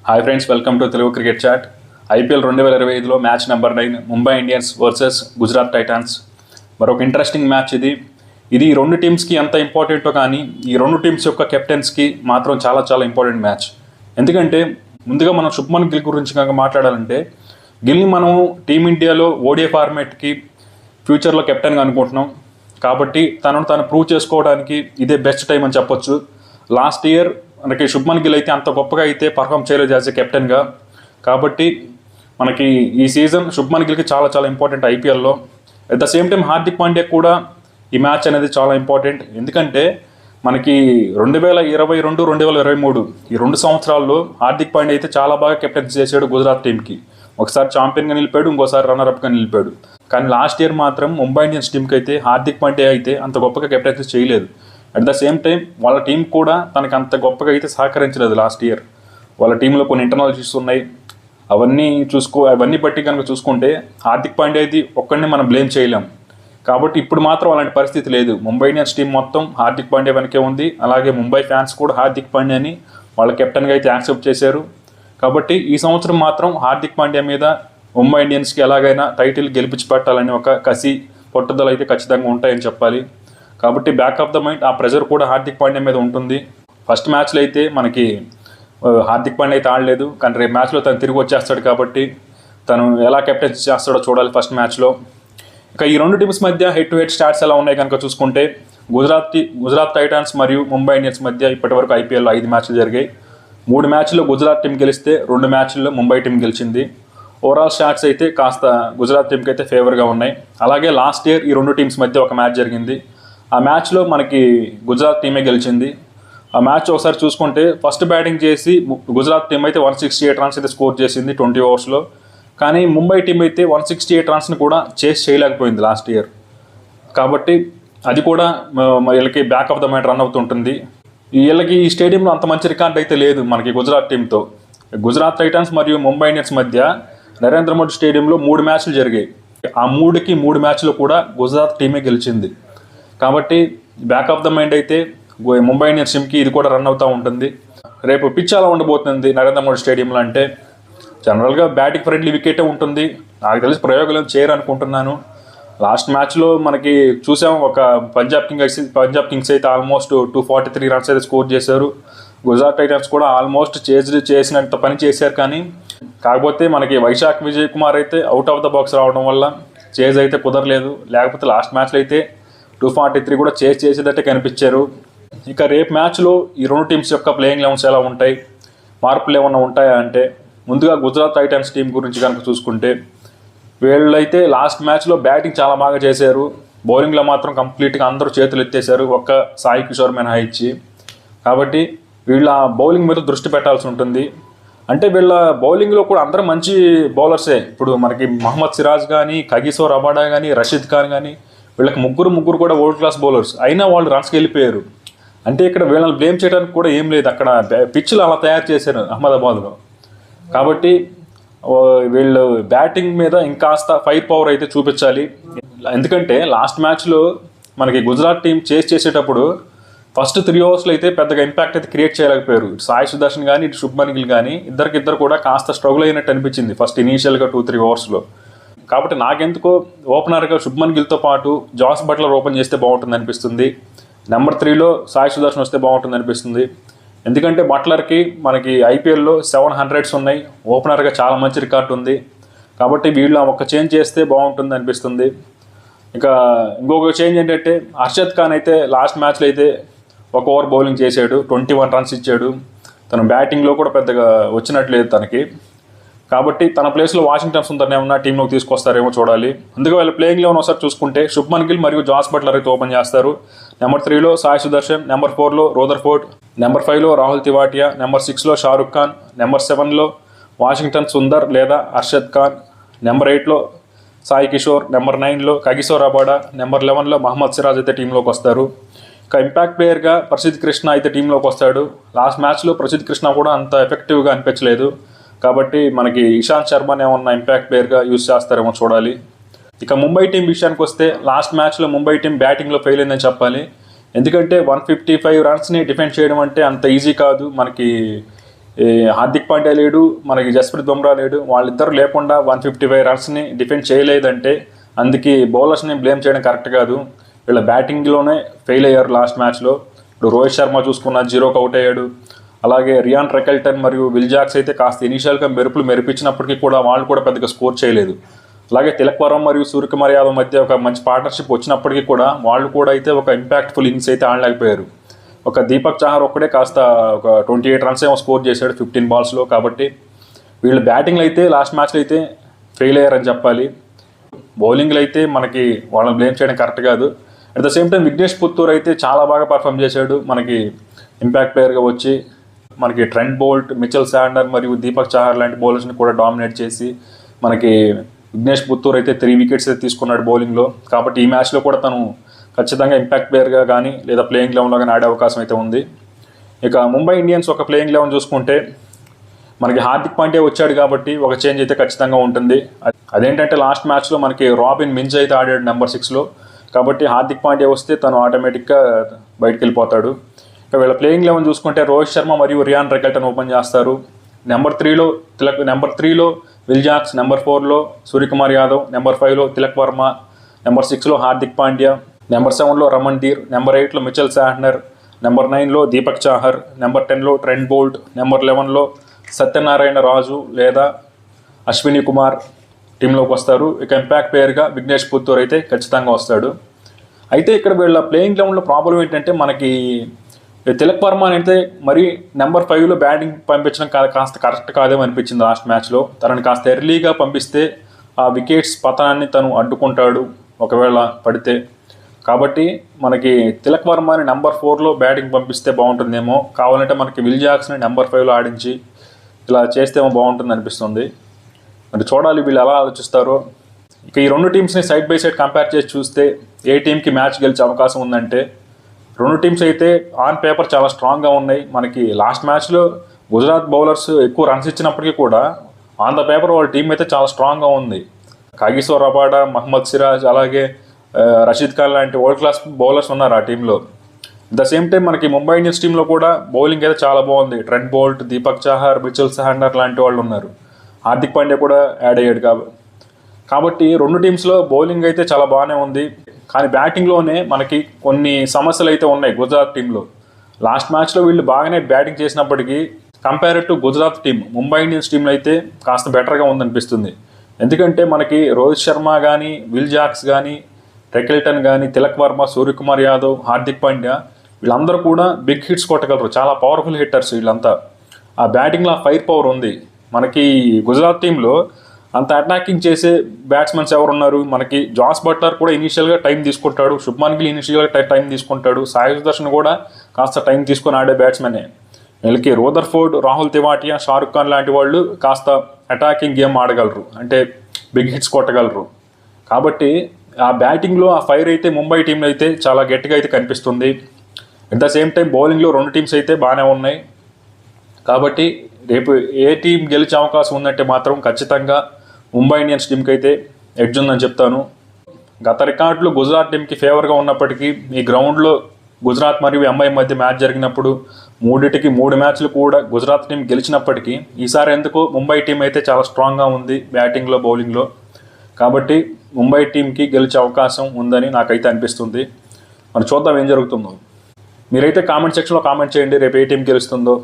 Hi friends, welcome to Telugu cricket chat. IPL 2025లో match number 9 Mumbai Indians versus Gujarat Titans. మరొక interesting match ఇది. ఈ రెండు టీమ్స్కి ఎంత ఇంపార్టెంటో కానీ ఈ రెండు టీమ్స్ యొక్క కెప్టెన్స్కి మాత్రం చాలా చాలా ఇంపార్టెంట్ మ్యాచ్. ఎందుకంటే ముందుగా మనం శుభ్మన్ గిల్ గురించి కనుక మాట్లాడాలంటే, గిల్ని మనం టీమిండియాలో ఓడిఐ ఫార్మాట్కి ఫ్యూచర్లో కెప్టెన్గా అనుకుంటున్నాం. కాబట్టి తనను తాను ప్రూవ్ చేసుకోవడానికి ఇదే బెస్ట్ టైం అని చెప్పొచ్చు. లాస్ట్ ఇయర్ మనకి శుభ్మన్ గిల్ అయితే అంత గొప్పగా అయితే పర్ఫామ్ చేయలేదు యాజ్ ఎ కెప్టెన్గా. కాబట్టి మనకి ఈ సీజన్ శుభ్మన్ గిల్కి చాలా చాలా ఇంపార్టెంట్ ఐపీఎల్లో. At the same time Hardik Pandya కూడా ఈ మ్యాచ్ అనేది చాలా ఇంపార్టెంట్. ఎందుకంటే మనకి 2022, 2023 ఈ 2 సంవత్సరాల్లో హార్దిక్ పాండ్యా అయితే చాలా బాగా కెప్టెన్సీ చేశాడు గుజరాత్ టీంకి. ఒకసారి ఛాంపియన్గా నిలిపాడు, ఇంకోసారి రన్నర్అప్గా నిలిపాడు. కానీ లాస్ట్ ఇయర్ మాత్రం ముంబై ఇండియన్స్ టీంకి అయితే హార్దిక్ పాండ్యా అయితే అంత గొప్పగా కెప్టెన్సీ చేయలేదు. అట్ ద సేమ్ టైం వాళ్ళ టీం కూడా తనకు అంత గొప్పగా అయితే సహకరించలేదు లాస్ట్ ఇయర్. వాళ్ళ టీంలో కొన్ని ఇంటర్నల్ ఇష్యూస్ ఉన్నాయి. అవన్నీ బట్టి కనుక చూసుకుంటే హార్దిక్ పాండ్యా అయితే ఒక్కడిని మనం బ్లేమ్ చేయలేం. కాబట్టి ఇప్పుడు మాత్రం అలాంటి పరిస్థితి లేదు. ముంబై ఇండియన్స్ టీం మొత్తం హార్దిక్ పాండ్యా వెనకే ఉంది. అలాగే ముంబై ఫ్యాన్స్ కూడా హార్దిక్ పాండ్యాని వాళ్ళ కెప్టెన్గా అయితే యాక్సెప్ట్ చేశారు. కాబట్టి ఈ సంవత్సరం మాత్రం హార్దిక్ పాండ్యా మీద ముంబై ఇండియన్స్కి ఎలాగైనా టైటిల్ గెలిపించి పెట్టాలని ఒక కసి పట్టుదల అయితే ఖచ్చితంగా ఉంటాయని చెప్పాలి. కాబట్టి బ్యాక్ ఆఫ్ ద మైండ్ ఆ ప్రెజర్ కూడా హార్దిక్ పాండ్యా మీద ఉంటుంది. ఫస్ట్ మ్యాచ్లో అయితే మనకి హార్దిక్ పాండ్యా అయితే ఆడలేదు, కానీ రేపు మ్యాచ్లో తను తిరిగి వచ్చేస్తాడు. కాబట్టి తను ఎలా కెప్టెన్సీ చేస్తాడో చూడాలి ఫస్ట్ మ్యాచ్లో. ఇక ఈ రెండు టీమ్స్ మధ్య హెడ్ టు హెడ్ స్టాట్స్ ఎలా ఉన్నాయి కనుక చూసుకుంటే, గుజరాత్ టైటాన్స్ మరియు ముంబై ఇండియన్స్ మధ్య ఇప్పటివరకు ఐపీఎల్లో 5 మ్యాచ్లు జరిగాయి. 3 మ్యాచ్ల్లో గుజరాత్ టీం గెలిస్తే 2 మ్యాచ్ల్లో ముంబై టీం గెలిచింది. ఓవరాల్ స్టాట్స్ అయితే కాస్త గుజరాత్ టీంకి అయితే ఫేవర్గా ఉన్నాయి. అలాగే లాస్ట్ ఇయర్ ఈ రెండు టీమ్స్ మధ్య ఒక మ్యాచ్ జరిగింది. ఆ మ్యాచ్లో మనకి గుజరాత్ టీమే గెలిచింది. ఆ మ్యాచ్ ఒకసారి చూసుకుంటే ఫస్ట్ బ్యాటింగ్ చేసి గుజరాత్ టీం అయితే 168 రన్స్ అయితే స్కోర్ చేసింది 20 ఓవర్స్లో. కానీ ముంబై టీం అయితే 168 రన్స్ని కూడా చేస్ చేయలేకపోయింది లాస్ట్ ఇయర్. కాబట్టి అది కూడా వీళ్ళకి back of the mind run అవుతుంటుంది. వీళ్ళకి ఈ స్టేడియంలో అంత మంచి రికార్డ్ అయితే లేదు మనకి గుజరాత్ టీంతో. గుజరాత్ టైటాన్స్ మరియు ముంబై ఇండియన్స్ మధ్య నరేంద్ర మోడీ స్టేడియంలో 3 మ్యాచ్లు జరిగాయి. ఆ 3 మ్యాచ్లు కూడా గుజరాత్ టీమే గెలిచింది. కాబట్టి బ్యాక్ ఆఫ్ ద మైండ్ అయితే ముంబై ఇండియన్స్ టీమ్కి ఇది కూడా రన్ అవుతూ ఉంటుంది. రేపు పిచ్ అలా ఉండబోతుంది నరేంద్ర మోడీ స్టేడియంలో అంటే జనరల్గా బ్యాటింగ్ ఫ్రెండ్లీ వికెటే ఉంటుంది. నాకు తెలిసి ప్రయోగాలు చేయరు అనుకుంటున్నాను. లాస్ట్ మ్యాచ్లో మనకి చూసాము, ఒక పంజాబ్ కింగ్స్ అయితే ఆల్మోస్ట్ 243 రన్స్ అయితే స్కోర్ చేశారు. గుజరాత్ టైటన్స్ కూడా ఆల్మోస్ట్ చేసినంత పని చేశారు. కానీ కాకపోతే మనకి వైశాఖ్ విజయ్ కుమార్ అయితే అవుట్ ఆఫ్ ద బాక్స్ రావడం వల్ల చేజ్ అయితే కుదరలేదు. లేకపోతే లాస్ట్ మ్యాచ్లో అయితే 243 కూడా చేసేదట్టే కనిపించారు. ఇక రేపు మ్యాచ్లో ఈ రెండు టీమ్స్ యొక్క ప్లేయింగ్ లెవెన్స్ ఎలా ఉంటాయి, మార్పులు ఏమన్నా ఉంటాయా అంటే, ముందుగా గుజరాత్ టైటన్స్ టీం గురించి కనుక చూసుకుంటే, వీళ్ళైతే లాస్ట్ మ్యాచ్లో బ్యాటింగ్ చాలా బాగా చేశారు. బౌలింగ్లో మాత్రం కంప్లీట్గా అందరూ చేతులు ఎత్తేశారు, ఒక్క సాయి కిషోర్ మినహా ఇచ్చి. కాబట్టి వీళ్ళ బౌలింగ్ మీద దృష్టి పెట్టాల్సి ఉంటుంది. అంటే వీళ్ళ బౌలింగ్లో కూడా అందరూ మంచి బౌలర్సే. ఇప్పుడు మనకి మహమ్మద్ సిరాజ్ కానీ, కగిసో రబాడా కానీ, రషీద్ ఖాన్ కానీ, వీళ్ళకి ముగ్గురు కూడా వరల్డ్ క్లాస్ బౌలర్స్. అయినా వాళ్ళు రన్స్కి వెళ్ళిపోయారు. అంటే ఇక్కడ వీళ్ళని బ్లేమ్ చేయడానికి కూడా ఏం లేదు. అక్కడ పిచ్లు అలా తయారు చేశారు అహ్మదాబాద్లో. కాబట్టి వీళ్ళు బ్యాటింగ్ మీద ఇంకాస్త ఫైర్ పవర్ అయితే చూపించాలి. ఎందుకంటే లాస్ట్ మ్యాచ్లో మనకి గుజరాత్ టీం చేసేటప్పుడు ఫస్ట్ 3 ఓవర్స్లో అయితే పెద్దగా ఇంపాక్ట్ అయితే క్రియేట్ చేయలేకపోయారు. ఇటు సాయి సుదర్శన్ కానీ, ఇటు శుభ్మన్ గిల్ కానీ ఇద్దరు కూడా కాస్త స్ట్రగుల్ అయినట్టు అనిపించింది ఫస్ట్ ఇనీషియల్గా 2-3 ఓవర్స్లో. కాబట్టి నాకెందుకో ఓపెనర్గా శుభ్మన్ గిల్తో పాటు జాస్ బట్లర్ ఓపెన్ చేస్తే బాగుంటుంది అనిపిస్తుంది. నెంబర్ 3లో సాయి సుదర్శన్ వస్తే బాగుంటుంది అనిపిస్తుంది. ఎందుకంటే బట్లర్కి మనకి ఐపీఎల్లో 700s ఉన్నాయి. ఓపెనర్గా చాలా మంచి రికార్డు ఉంది. కాబట్టి వీళ్ళు ఒక చేంజ్ చేస్తే బాగుంటుంది అనిపిస్తుంది. ఇక ఇంకొక చేంజ్ ఏంటంటే, హర్షద్ ఖాన్ అయితే లాస్ట్ మ్యాచ్లో అయితే 1 ఓవర్ బౌలింగ్ చేశాడు, 21 రన్స్ ఇచ్చాడు. తను బ్యాటింగ్లో కూడా పెద్దగా వచ్చినట్లేదు తనకి. కాబట్టి తన ప్లేస్లో వాషింగ్టన్ సుందర్ ఏమన్నా టీంలోకి తీసుకొస్తారేమో చూడాలి. అందుకే వాళ్ళ ప్లేయింగ్ లెవెన్ ఒకసారి చూసుకుంటే శుభ్మన్ గిల్ మరియు జాస్ బట్లర్ అయితే ఓపెన్ చేస్తారు. నెంబర్ 3లో సాయి సుదర్శన్, నెంబర్ 4లో రూదర్ఫోర్డ్, నెంబర్ 5లో రాహుల్ తివాటియా, నెంబర్ 6లో షారుఖ్ ఖాన్, నెంబర్ 7లో వాషింగ్టన్ సుందర్ లేదా హర్షద్ ఖాన్, నెంబర్ 8లో సాయి కిషోర్, నెంబర్ 9లో కగిసో రబాడా, నెంబర్ 11లో మహమ్మద్ సిరాజ్ అయితే టీంలోకి వస్తారు. ఇక ఇంపాక్ట్ ప్లేయర్గా ప్రసిద్ధ్ కృష్ణ అయితే టీంలోకి వస్తాడు. లాస్ట్ మ్యాచ్లో ప్రసిద్ధ్ కృష్ణ కూడా అంత ఎఫెక్టివ్గా అనిపించలేదు. కాబట్టి మనకి ఇషాంత్ శర్మని ఏమన్నా ఇంపాక్ట్ ప్లేయర్గా యూజ్ చేస్తారేమో చూడాలి. ఇక ముంబై టీం విషయానికి వస్తే, లాస్ట్ మ్యాచ్లో ముంబై టీం బ్యాటింగ్లో ఫెయిల్ అయిందని చెప్పాలి. ఎందుకంటే 155 రన్స్ని డిఫెండ్ చేయడం అంటే అంత ఈజీ కాదు. మనకి ఈ హార్దిక్ పాండ్యా లేడు, మనకి జస్ప్రీత్ బుమ్రా లేడు. వాళ్ళిద్దరు లేకుండా 155 రన్స్ని డిఫెండ్ చేయలేదంటే అందుకే బౌలర్స్ని బ్లేమ్ చేయడం కరెక్ట్ కాదు. వీళ్ళ బ్యాటింగ్లోనే ఫెయిల్ అయ్యారు లాస్ట్ మ్యాచ్లో. ఇప్పుడు రోహిత్ శర్మ చూసుకున్న 0కి అవుట్ అయ్యాడు. అలాగే రియాన్ రెకెల్టన్ మరియు విల్ జాక్స్ అయితే కాస్త ఇనీషియల్గా మెరిపించినప్పటికీ కూడా వాళ్ళు కూడా పెద్దగా స్కోర్ చేయలేదు. అలాగే తిలక్ వర్మ మరియు సూర్యకుమార్ యాదవ్ మధ్య ఒక మంచి పార్ట్నర్షిప్ వచ్చినప్పటికీ కూడా వాళ్ళు కూడా అయితే ఒక ఇంపాక్ట్ఫుల్ ఇన్నింగ్స్ అయితే ఆడలేకపోయారు. ఒక దీపక్ చాహర్ ఒక్కడే కాస్త ఒక 28 రన్స్ ఏమో స్కోర్ చేశాడు 15 బాల్స్లో. కాబట్టి వీళ్ళు బ్యాటింగ్లో అయితే లాస్ట్ మ్యాచ్లో అయితే ఫెయిల్ అయ్యారని చెప్పాలి. బౌలింగ్లో అయితే మనకి వాళ్ళని బ్లేమ్ చేయడం కరెక్ట్ కాదు. At the same time Vignesh Puttur అయితే చాలా బాగా పర్ఫామ్ చేశాడు. మనకి ఇంపాక్ట్ ప్లేయర్గా వచ్చి మనకి ట్రెంట్ బోల్ట్, మిచెల్ శాండర్ మరియు దీపక్ చాహర్ లాంటి బౌలర్స్ని కూడా డామినేట్ చేసి మనకి విఘ్నేష్ పుత్తూర్ అయితే 3 వికెట్స్ అయితే తీసుకున్నాడు బౌలింగ్లో. కాబట్టి ఈ మ్యాచ్లో కూడా తను ఖచ్చితంగా ఇంపాక్ట్ ప్లేయర్గా కానీ లేదా ప్లేయింగ్ 11లో కానీ ఆడే అవకాశం అయితే ఉంది. ఇక ముంబై ఇండియన్స్ ఒక ప్లేయింగ్ 11 చూసుకుంటే మనకి హార్దిక్ పాండ్యా వచ్చాడు కాబట్టి ఒక చేంజ్ అయితే ఖచ్చితంగా ఉంటుంది. అదేంటంటే లాస్ట్ మ్యాచ్లో మనకి రాబిన్ మింజ్ అయితే ఆడాడు నెంబర్ 6లో. కాబట్టి హార్దిక్ పాండ్యా వస్తే తను ఆటోమేటిక్గా బయటకు వెళ్ళిపోతాడు. ఇక వీళ్ళ ప్లేయింగ్ 11 చూసుకుంటే రోహిత్ శర్మ మరియు రియాన్ రెకెల్టన్ ఓపెన్ చేస్తారు. నెంబర్ 3లో విల్ జాక్స్, నెంబర్ 4లో సూర్యకుమార్ యాదవ్, నెంబర్ 5లో తిలక్ వర్మ, నెంబర్ 6లో హార్దిక్ పాండ్యా, నెంబర్ 7లో రమణ్ దీర్, నెంబర్ 8లో మిచెల్ శాండర్, నెంబర్ 9లో దీపక్ చాహర్, నెంబర్ 10లో ట్రెంట్ బోల్ట్, నెంబర్ 11లో సత్యనారాయణ రాజు లేదా అశ్విని కుమార్ టీంలోకి వస్తారు. ఇక ఇంపాక్ట్ ప్లేయర్గా విఘ్నేష్ పుత్తూర్ అయితే ఖచ్చితంగా వస్తాడు. అయితే ఇక్కడ వీళ్ళ ప్లేయింగ్ 11లో ప్రాబ్లం ఏంటంటే మనకి తిలక్ వర్మ అయితే మరి నెంబర్ 5లో బ్యాటింగ్ పంపించడం కాస్త కరెక్ట్ కాదేమో అనిపించింది లాస్ట్ మ్యాచ్లో. తనని కాస్త ఎర్లీగా పంపిస్తే ఆ వికెట్స్ పతనాన్ని తను అడ్డుకుంటాడు ఒకవేళ పడితే. కాబట్టి మనకి తిలక్ వర్మని నెంబర్ 4లో బ్యాటింగ్ పంపిస్తే బాగుంటుందేమో. కావాలంటే మనకి విల్ జాక్స్ని నెంబర్ 5లో ఆడించి ఇలా చేస్తేమో బాగుంటుంది అనిపిస్తుంది. మరి చూడాలి వీళ్ళు ఎలా ఆలోచిస్తారో. ఇక ఈ రెండు టీమ్స్ని సైడ్ బై సైడ్ కంపేర్ చేసి చూస్తే ఏ టీంకి మ్యాచ్ గెలిచే అవకాశం ఉందంటే రెండు టీమ్స్ అయితే ఆన్ పేపర్ చాలా స్ట్రాంగ్గా ఉన్నాయి. మనకి లాస్ట్ మ్యాచ్లో గుజరాత్ బౌలర్స్ ఎక్కువ రన్స్ ఇచ్చినప్పటికీ కూడా ఆన్ ద పేపర్ వాళ్ళ టీం అయితే చాలా స్ట్రాంగ్గా ఉంది. కాగిసో రబాడా, మహమ్మద్ సిరాజ్, అలాగే రషీద్ ఖాన్ లాంటి వరల్డ్ క్లాస్ బౌలర్స్ ఉన్నారు ఆ టీంలో. ద సేమ్ టైం మనకి ముంబై ఇండియన్స్ టీంలో కూడా బౌలింగ్ అయితే చాలా బాగుంది. Trent Boult, Deepak Chahar, Mitchell sanders లాంటి వాళ్ళు ఉన్నారు. హార్దిక్ పాండ్యా కూడా యాడ్ అయ్యాడు కాబట్టి రెండు టీమ్స్లో బౌలింగ్ అయితే చాలా బాగానే ఉంది. కానీ బ్యాటింగ్లోనే మనకి కొన్ని సమస్యలు అయితే ఉన్నాయి గుజరాత్ టీంలో. లాస్ట్ మ్యాచ్లో వీళ్ళు బాగానే బ్యాటింగ్ చేసినప్పటికీ compare to Gujarat team, Mumbai Indians టీంలో అయితే కాస్త బెటర్గా ఉందనిపిస్తుంది. ఎందుకంటే మనకి రోహిత్ శర్మ కానీ, విల్ జాక్స్ కానీ, రెకెల్టన్ కానీ, తిలక్ వర్మ, సూర్యకుమార్ యాదవ్, హార్దిక్ పాండ్యా వీళ్ళందరూ కూడా బిగ్ హిట్స్ కొట్టగలరు. చాలా పవర్ఫుల్ హిట్టర్స్ వీళ్ళంతా. ఆ బ్యాటింగ్లో ఆ ఫైర్ పవర్ ఉంది. మనకి గుజరాత్ టీంలో అంత అటాకింగ్ చేసే బ్యాట్స్మెన్స్ ఎవరున్నారు? మనకి జాస్ బట్లర్ కూడా ఇనీషియల్గా టైం తీసుకుంటాడు, శుభ్మాన్ గిల్ ఇనీషియల్గా టైం తీసుకుంటాడు, సాయి సుదర్శన్ కూడా కాస్త టైం తీసుకొని ఆడే బ్యాట్స్మెనే. వీళ్ళకి రూదర్ఫోర్డ్, రాహుల్ తివాటియా, షారుఖ్ ఖాన్ లాంటి వాళ్ళు కాస్త అటాకింగ్ గేమ్ ఆడగలరు, అంటే బిగ్ హిట్స్ కొట్టగలరు. కాబట్టి ఆ బ్యాటింగ్లో ఆ ఫైర్ అయితే ముంబై టీంలో అయితే చాలా గట్టిగా అయితే కనిపిస్తుంది. అట్ ద సేమ్ టైం బౌలింగ్లో రెండు టీమ్స్ అయితే బాగానే ఉన్నాయి. కాబట్టి రేపు ఏ టీం గెలిచే అవకాశం ఉందంటే మాత్రం ఖచ్చితంగా ముంబై ఇండియన్స్ టీంకి అయితే ఎడ్జ్ ఉందని చెప్తాను. గత రికార్డులు గుజరాత్ టీంకి ఫేవర్గా ఉన్నప్పటికీ ఈ గ్రౌండ్లో గుజరాత్ మరియు ఎంఐ మధ్య మ్యాచ్ జరిగినప్పుడు 3 మ్యాచ్లు కూడా గుజరాత్ టీం గెలిచినప్పటికీ ఈసారి ఎందుకో ముంబై టీం అయితే చాలా స్ట్రాంగ్గా ఉంది బ్యాటింగ్లో, బౌలింగ్లో. కాబట్టి ముంబై టీంకి గెలిచే అవకాశం ఉందని నాకైతే అనిపిస్తుంది. మరి చూద్దాం ఏం జరుగుతుందో. మీరైతే కామెంట్ సెక్షన్లో కామెంట్ చేయండి రేపు ఏ టీం గెలుస్తుందో.